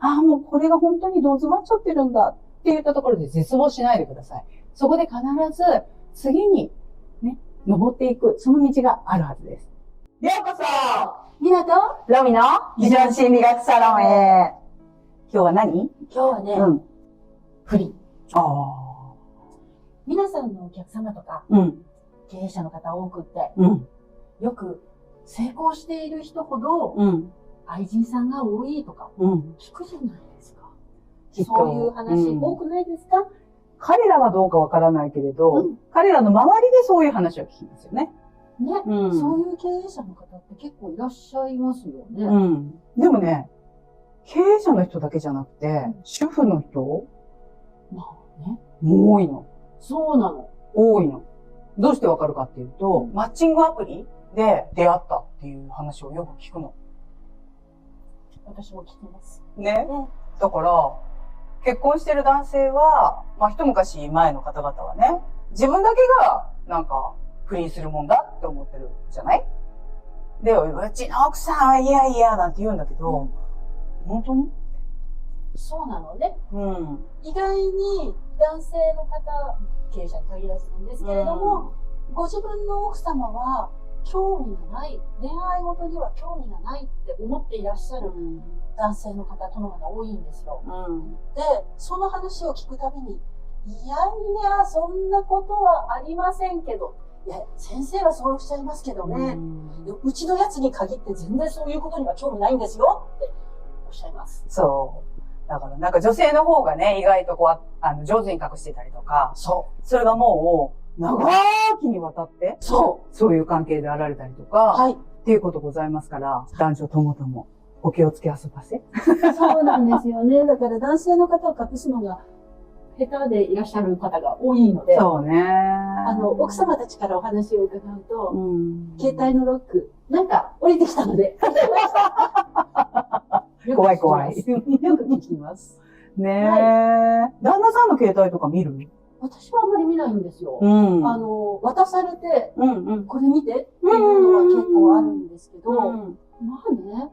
ああ、もうこれが本当にどん詰まっちゃってるんだって言ったところで絶望しないでください。そこで必ず次にね、登っていく、その道があるはずです。ようこそみなとロミのビジョン心理学サロンへ。今日は何？今日はね、不倫。皆さんのお客様とか、経営者の方多くって、よく成功している人ほど、愛人さんが多いとか、聞くじゃないですか。そういう話、多くないですか？彼らはどうかわからないけれど、彼らの周りでそういう話を聞きますよね。ね、そういう経営者の方って結構いらっしゃいますよね。でもね、経営者の人だけじゃなくて、主婦の人まあね。も多いの。そうなの。多いの。どうしてわかるかっていうと、マッチングアプリで出会ったっていう話をよく聞くの。私も聞きます。ね。だから、結婚してる男性は、まあ一昔前の方々はね、自分だけがなんか不倫するもんだって思ってるじゃない？で、うちの奥さんはいやいやなんて言うんだけど、本当に？そうなのね。意外に男性の方、経営者に限らずなんですけれども、ご自分の奥様は興味がない、恋愛事には興味がないって思っていらっしゃる男性の方、殿方多いんですよ。で、その話を聞くたびに、いやいや、そんなことはありませんけど、いや、先生はそうおっしゃいますけどね、うちのやつに限って全然そういうことには興味ないんですよっておっしゃいます。そう。だからなんか女性の方がね、意外とこう、上手に隠してたりとか、それがもう、長きにわたって、そういう関係であられたりとか、っていうことございますから、男女ともともお気をつけあそばせ。そうなんですよね。だから男性の方を隠すのが下手でいらっしゃる方が多いので、そうね。奥様たちからお話を伺うと、携帯のロック、なんか降りてきたので、怖い怖い。よく聞きます。ねえ。旦那さんの携帯とか見る？私はあんまり見ないんですよ。渡されて、これ見てっていうのは結構あるんですけど、まあね、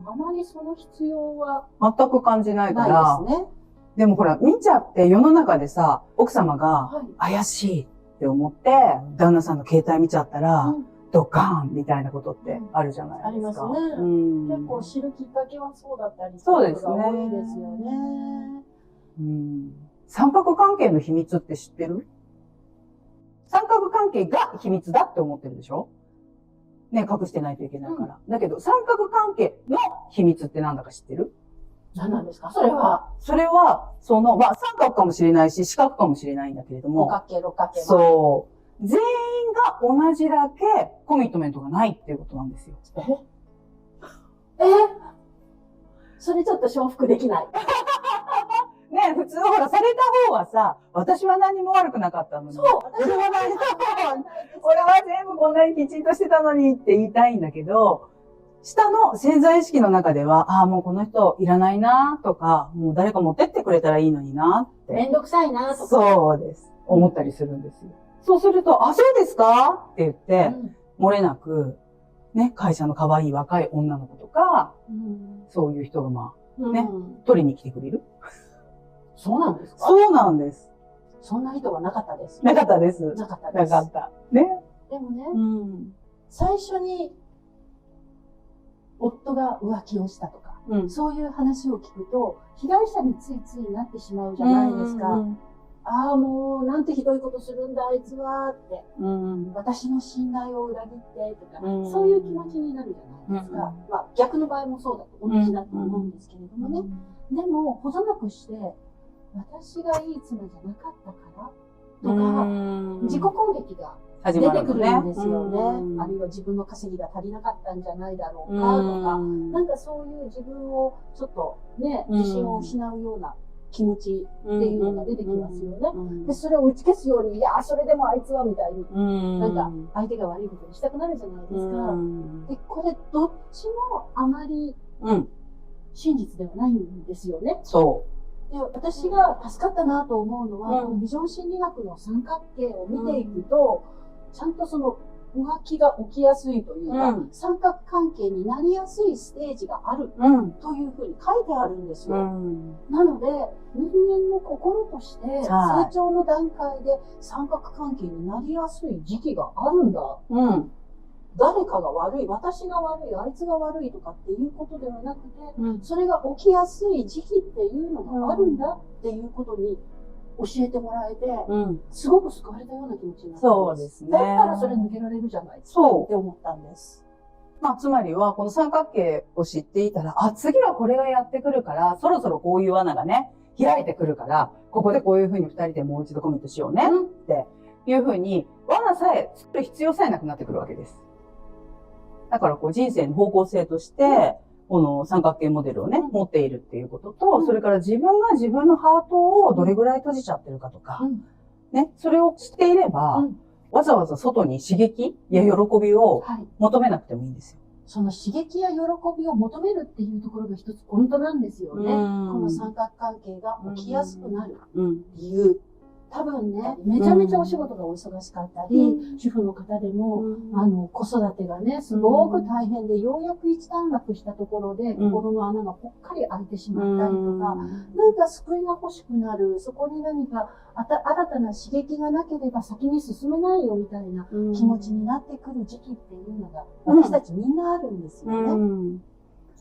あまりその必要は全く感じないから。ないですね。でもほら、見ちゃって世の中でさ、奥様が怪しいって思って、旦那さんの携帯見ちゃったら、ドカーンみたいなことってあるじゃないですか。ありますね。結構知るきっかけはそうだったりすることが多いですよね。三角関係の秘密って知ってる？三角関係が秘密だって思ってるでしょ？ね、隠してないといけないから。だけど、三角関係の秘密ってなんだか知ってる？何なんですか？それは、まあ、三角かもしれないし、四角かもしれないんだけれども。五角形、六角形。そう。全員が同じだけコミットメントがないっていうことなんですよ。それちょっと承服できない。ね、普通ほら、された方はさ、私は何も悪くなかったのに。そう、俺は全部こんなにきちんとしてたのにって言いたいんだけど、下の潜在意識の中では、もうこの人いらないなとか、もう誰か持ってってくれたらいいのになって。めんどくさいなとか。そうです。思ったりするんですよ。そうすると、そうですかって言って、漏れなく、ね、会社の可愛い若い女の子とか、そういう人が取りに来てくれる。そうなんですか？そうなんです。そんな人はなかったです。なかったです。なかったです。なかった。ね。でもね、最初に、夫が浮気をしたとか、そういう話を聞くと、被害者についついなってしまうじゃないですか。もう、なんてひどいことするんだ、あいつは、って。私の信頼を裏切って、とか、そういう気持ちになるじゃないですか。まあ、逆の場合もそうだと、同じだと思うんですけれどもね。でも、ほどなくして、私がいい妻じゃなかったからとか、自己攻撃が出てくるんですよね。あるいは自分の稼ぎが足りなかったんじゃないだろうかとか、なんかそういう自分をちょっとね、自信を失うような気持ちっていうのが出てきますよね。で、それを打ち消すように、いや、それでもあいつはみたいに、なんか相手が悪いことにしたくなるじゃないですか。で、これどっちもあまり真実ではないんですよね。そう。で、私が助かったなと思うのは、ビジョン心理学の三角形を見ていくと、ちゃんとその浮気が起きやすいというか、三角関係になりやすいステージがあるというふうに書いてあるんですよ。なので、人間の心として成長の段階で三角関係になりやすい時期があるんだ。誰かが悪い、私が悪い、あいつが悪いとかっていうことではなくて、それが起きやすい時期っていうのがあるんだっていうことに教えてもらえて、すごく救われたような気持ちになったんです。そうですね。だったらそれ抜けられるじゃないですかって思ったんです。つまりは、この三角形を知っていたら、次はこれがやってくるから、そろそろこういう罠がね、開いてくるから、ここでこういうふうに二人でもう一度コミットしようね、っていうふうに、罠さえ作る必要さえなくなってくるわけです。だから人生の方向性として、この三角形モデルをね、持っているっていうことと、それから自分が自分のハートをどれぐらい閉じちゃってるかとか、ね、それを知っていれば、わざわざ外に刺激や喜びを求めなくてもいいんですよ。その刺激や喜びを求めるっていうところが一つポイントなんですよね。この三角関係が起きやすくなる理由。多分ね、めちゃめちゃお仕事がお忙しかったり、主婦の方でも、子育てがね、すごく大変で、ようやく一段落したところで、心の穴がぽっかり開いてしまったりとか、なんか救いが欲しくなる、そこに何か新たな刺激がなければ先に進めないよみたいな気持ちになってくる時期っていうのが、私たちみんなあるんですよね。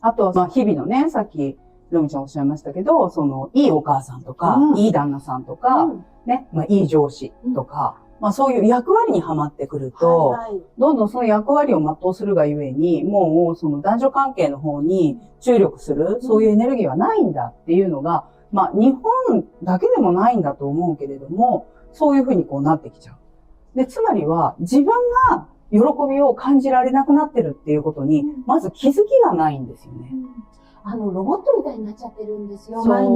あとは、日々のね、さっき、ロミちゃんおっしゃいましたけど、いいお母さんとか、いい旦那さんとか、ね、いい上司とか、そういう役割にはまってくると、どんどんその役割を全うするがゆえに、もうその男女関係の方に注力する、そういうエネルギーはないんだっていうのが、日本だけでもないんだと思うけれども、そういうふうになってきちゃう。で、つまりは自分が喜びを感じられなくなってるっていうことに、まず気づきがないんですよね。ロボットみたいになっちゃってるんですよ。毎日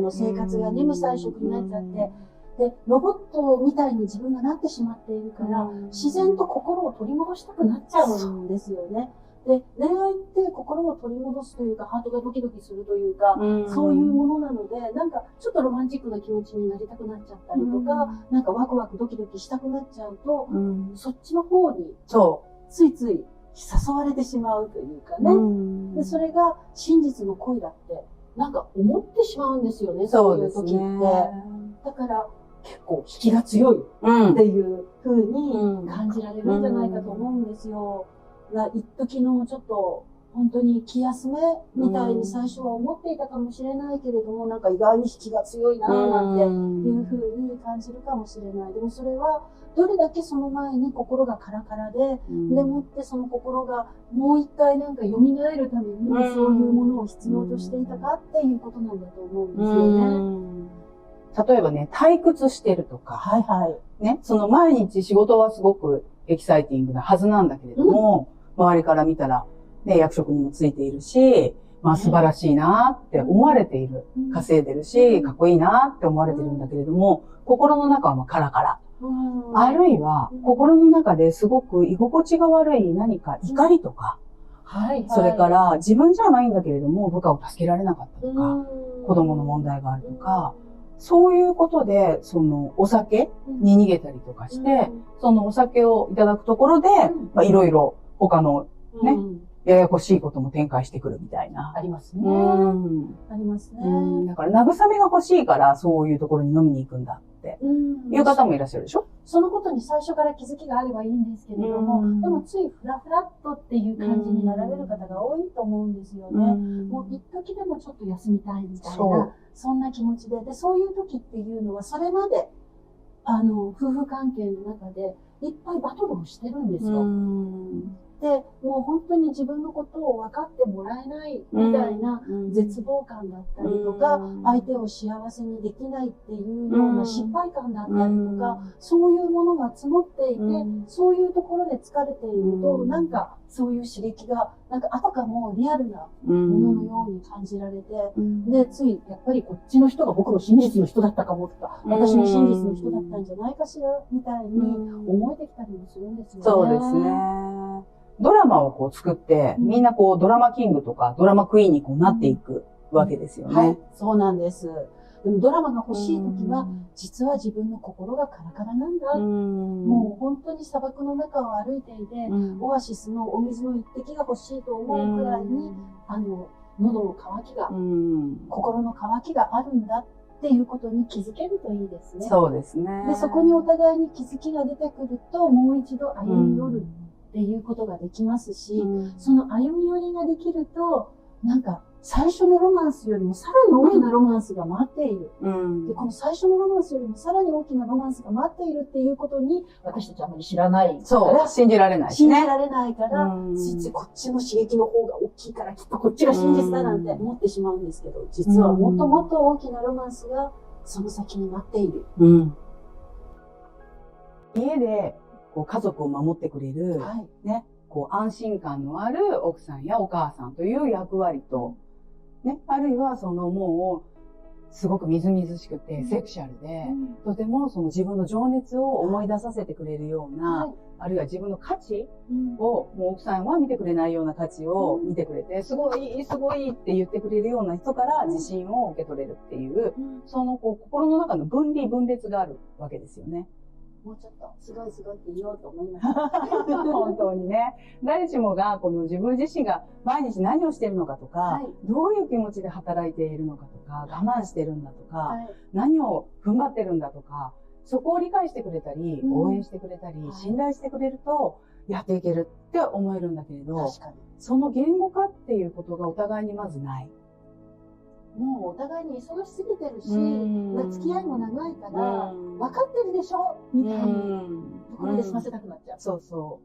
の生活がね、無彩色になっちゃって。で、ロボットみたいに自分がなってしまっているから、自然と心を取り戻したくなっちゃうんですよね。で、恋愛って心を取り戻すというか、ハートがドキドキするというか、そういうものなので、なんかちょっとロマンチックな気持ちになりたくなっちゃったりとか、なんかワクワクドキドキしたくなっちゃうと、そっちの方に、ついつい誘われてしまうというかね。で、それが真実の恋だって、なんか思ってしまうんですよね、そういう時って。だから、結構引きが強いっていう風に感じられるんじゃないかと思うんですよ。一時のちょっと本当に気休めみたいに最初は思っていたかもしれないけれども、なんか意外に引きが強いなぁなんていう風に感じるかもしれない。でもそれはどれだけその前に心がカラカラで、でもってその心がもう一回なんか蘇るためにそういうものを必要としていたかっていうことなんだと思うんですよね。例えばね、退屈してるとか、ね、その毎日仕事はすごくエキサイティングなはずなんだけれども、周りから見たら、ね、役職にもついているし、素晴らしいなって思われている。稼いでるし、かっこいいなって思われてるんだけれども、心の中はカラカラ。あるいは、心の中ですごく居心地が悪い何か怒りとか、それから自分じゃないんだけれども部下を助けられなかったとか、子供の問題があるとか、そういうことで、お酒に逃げたりとかして、そのお酒をいただくところで、いろいろ他のね、ややこしいことも展開してくるみたいな。ありますね。ありますね。だから慰めが欲しいから、そういうところに飲みに行くんだっていう方もいらっしゃるでしょ？そのことに最初から気づきがあればいいんですけれども、でもついフラフラっとっていう感じになられる方が多いと思うんですよね。もう一時でもちょっと休みたいみたいな、そんな気持ちで。で、そういう時っていうのは、それまで、夫婦関係の中でいっぱいバトルをしてるんですよ。で、もう本当に自分のことを分かってもらえないみたいな絶望感だったりとか、相手を幸せにできないっていうような失敗感だったりとか、そういうものが募っていて、そういうところで疲れていると、なんかそういう刺激が、なんかあたかもリアルなもののように感じられて、で、ついやっぱりこっちの人が僕の真実の人だったかもとか、私の真実の人だったんじゃないかしらみたいに思えてきたりもするんですよね。そうですね。ドラマを作って、みんなドラマキングとかドラマクイーンになっていくわけですよね。はい、そうなんです。でもドラマが欲しい時は、実は自分の心がカラカラなんだ。もう本当に砂漠の中を歩いていて、オアシスのお水の一滴が欲しいと思うくらいに、喉の渇きが、心の渇きがあるんだっていうことに気づけるといいですね。そうですね。で、そこにお互いに気づきが出てくると、もう一度歩み寄るっていうことができますし、その歩み寄りができると、なんか、最初のロマンスよりもさらに大きなロマンスが待っている。で、この最初のロマンスよりもさらに大きなロマンスが待っているっていうことに、私たちあまり知らないから。そう、信じられないしね。信じられないから、ついついこっちの刺激の方が大きいから、きっとこっちが真実だなんて思ってしまうんですけど、実はもっともっと大きなロマンスがその先に待っている。家でこう家族を守ってくれる、ね、こう安心感のある奥さんやお母さんという役割と、ね、あるいはそのもう、すごくみずみずしくてセクシャルで、とてもその自分の情熱を思い出させてくれるような、あるいは自分の価値を、もう奥さんは見てくれないような価値を見てくれて、すごい、すごいって言ってくれるような人から自信を受け取れるっていう、そのこう心の中の分離分裂があるわけですよね。もうちょっと、すごいすごいって言おうと思いました。本当にね。誰しもが、この自分自身が毎日何をしているのかとか、どういう気持ちで働いているのかとか、我慢してるんだとか、何を踏ん張ってるんだとか、そこを理解してくれたり、応援してくれたり、信頼してくれると、やっていけるって思えるんだけれど、その言語化っていうことがお互いにまずない。もうお互いに忙しすぎてるし、付き合いも長いから、分かってるでしょみたいなところで済ませたくなっちゃう。そうそ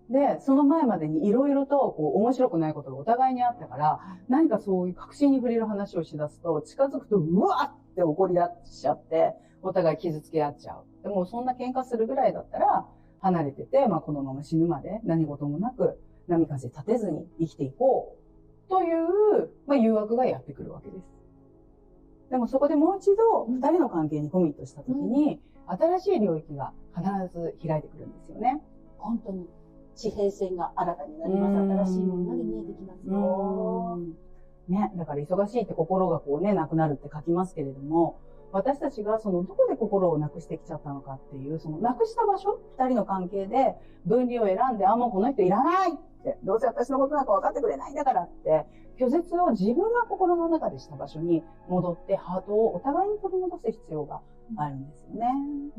う。で、その前までにいろいろとこう面白くないことがお互いにあったから、何かそういう確信に触れる話をしだすと、近づくとうわーって怒り出しちゃって、お互い傷つけ合っちゃう。でもそんな喧嘩するぐらいだったら、離れてて、まあこのまま死ぬまで何事もなく、波風立てずに生きていこうという、まあ誘惑がやってくるわけです。でもそこでもう一度二人の関係にコミットしたときに、新しい領域が必ず開いてくるんですよね。本当に地平線が新たになります。新しいものが見えてきますよ。ね、だから忙しいって心がこうね、なくなるって書きますけれども、私たちがそのどこで心をなくしてきちゃったのかっていう、そのなくした場所、二人の関係で分離を選んで、あ、もうこの人いらないって、どうせ私のことなんか分かってくれないんだからって、拒絶を自分が心の中でした場所に戻って、ハートをお互いに取り戻す必要があるんですよね。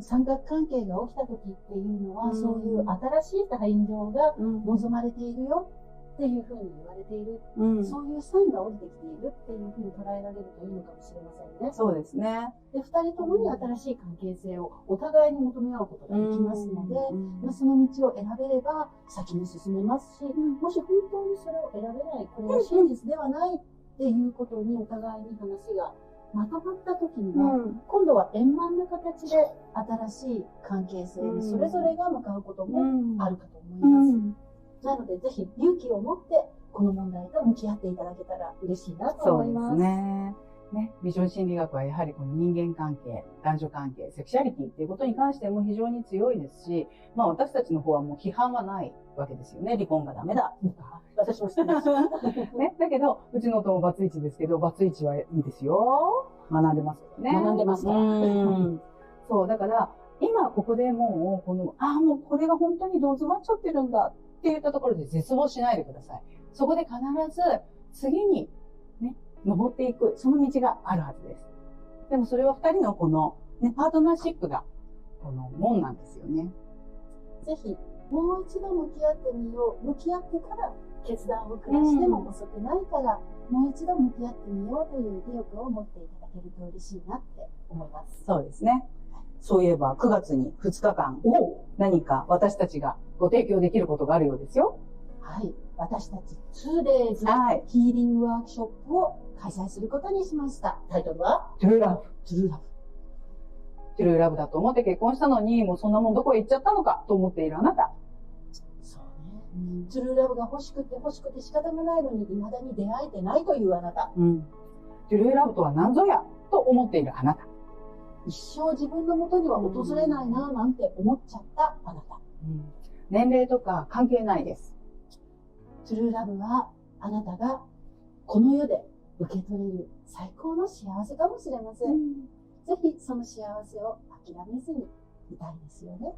三角関係が起きた時っていうのは、そういう新しい対情が望まれているよっていうふうに言われている、そういうサインが降りてきているっていうふうに捉えられるといいのかもしれませんね。そうですね。で、二人ともに新しい関係性をお互いに求め合うことができますので、その道を選べれば先に進めますし、もし本当にそれを選べない、これは真実ではないっていうことにお互いに話がまとまった時には、今度は円満な形で新しい関係性にそれぞれが向かうこともあるかと思います。なので、ぜひ勇気を持って、この問題と向き合っていただけたら嬉しいなと思います。そうですね。ね、ビジョン心理学はやはりこの人間関係、男女関係、セクシャリティっていうことに関しても非常に強いですし、まあ私たちの方はもう批判はないわけですよね。離婚がダメだとか。私もしてます。ね、だけど、うちの夫もバツイチですけど、バツイチはいいですよ。学んでますけどね。学んでますから。そう、だから、今ここでもう、もうこれが本当にどう詰まっちゃってるんだって言ったところで絶望しないでください。そこで必ず次にね、登っていく、その道があるはずです。でもそれは二人のこの、ね、パートナーシップが、この門なんですよね。ぜひ、もう一度向き合ってみよう。向き合ってから決断を下しても遅くないから、もう一度向き合ってみようという意欲を持っていただけると嬉しいなって思います。そうですね。そういえば9月に2日間、何か私たちがご提供できることがあるようですよ。はい。私たち 2days ヒーリングワークショップを開催することにしました。タイトルは True Love。True Love。True Love だと思って結婚したのに、もうそんなもんどこへ行っちゃったのかと思っているあなた。そうね。True Love が欲しくて仕方がないのに未だに出会えてないというあなた。True Love とは何ぞやと思っているあなた。一生自分の元には訪れないななんて思っちゃったあなた。年齢とか関係ないです。True Loveはあなたがこの世で受け取れる最高の幸せかもしれません。ぜひその幸せを諦めずにいたいですよね。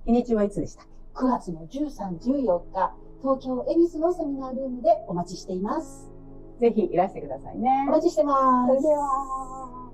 日にちはいつでしたっけ？ 9月の13、14日、東京恵比寿のセミナールームでお待ちしています。ぜひいらしてくださいね。お待ちしてます。それでは。